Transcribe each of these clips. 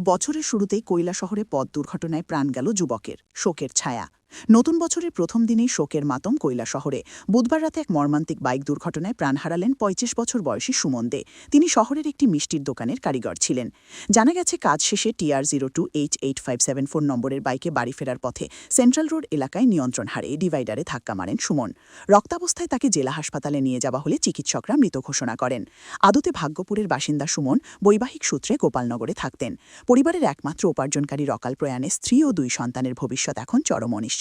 বছরের শুরুতেই কৈলাসহরে পথ দুর্ঘটনায় প্রাণ গেল যুবকের, শোকের ছায়া। নতুন বছরের প্রথম দিনেই শোকের মাতম কৈলাসহরে। বুধবার রাতে এক মর্মান্তিক বাইক দুর্ঘটনায় প্রাণ হারালেন ৩৫ বছর বয়সী সুমন দে। তিনি শহরের একটি মিষ্টির দোকানের কারিগর ছিলেন। জানা গেছে, কাজ শেষে TR02H8574 নম্বরের বাইকে বাড়ি ফেরার পথে সেন্ট্রাল রোড এলাকায় নিয়ন্ত্রণ হারিয়ে ডিভাইডারে ধাক্কা মারেন সুমন। রক্তাবস্থায় তাকে জেলা হাসপাতালে নিয়ে যাওয়া হলে চিকিৎসকরা মৃত ঘোষণা করেন। আদতে ভাগ্যপুরের বাসিন্দা সুমন বৈবাহিক সূত্রে গোপালনগরে থাকতেন। পরিবারের একমাত্র উপার্জনকারী অকাল প্রয়াণে স্ত্রী ও 2 সন্তানের ভবিষ্যৎ এখন চরম অনিশ্চয়তায়।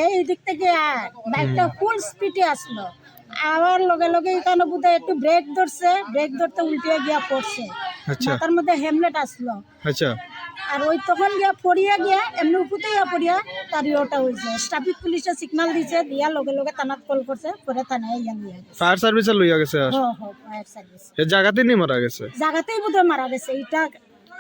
এই দিক থেকে বাইকটা ফুল স্পিডে আসলো, আবার লগে লগে এখানে বোধহয় একটু ব্রেক ধরতে উল্টে গিয়া পড়ছে। মাথার মধ্যে হেলমেট আসলো, আর ওই তখন গিয়া পড়িয়া গিয়া এমনি উপরে পড়িয়া তার ওটা হয়েছে। ট্রাফিক পুলিশে সিগন্যাল দিছে, দিয়া লগে লগে থানাত কল করছে, পরে থানায় ইয়া নিয়ে গেছে। ফায়ার সার্ভিসে লইয়া গেছে। ফায়ার সার্ভিস এই জায়গাতেই নি মারা গেছে। জায়গাতেই বোধহয় মারা গেছে, এটা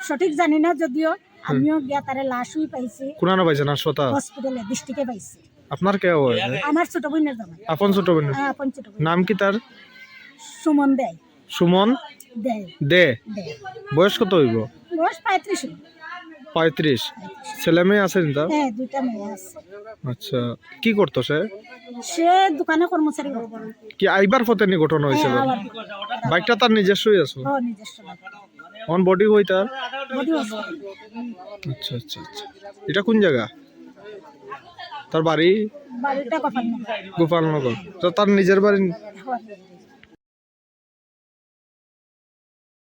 সঠিক জানি না, যদিও আমিও গিয়া তারে লাশই পাইছি। কোনানো পাইছেন হাসপাতাল? হসপিটালে ডিস্ট্রিক্টে পাইছি। আপনার কে হয়? আমার ছোট বোনের জামাই। আপন ছোট বোন? হ্যাঁ, আপন ছোট বোন। নাম কি তার? সুমন দেয়। সুমন দেয়। দে। দেয়। বয়স কত হইব? বয়স 35। 35। ছেলে মেয়ে আছে না? হ্যাঁ, 2টা মেয়ে আছে। আচ্ছা, কি করতো সে? সে দোকানে কর্মচারী করতো। কি আইবার পথে নি ঘটনা হয়েছিল? বাইকটা তার নিজস্বই আছে? হ্যাঁ, নিজস্ব বাইক। অন বডি হই তার? Body hospital. আচ্ছা আচ্ছা আচ্ছা। এটা কোন জায়গা? তার বাড়ি? বাড়িটা গোপালনগর। গোপালনগর। তো তার নিজের বাড়ি? হ্যাঁ।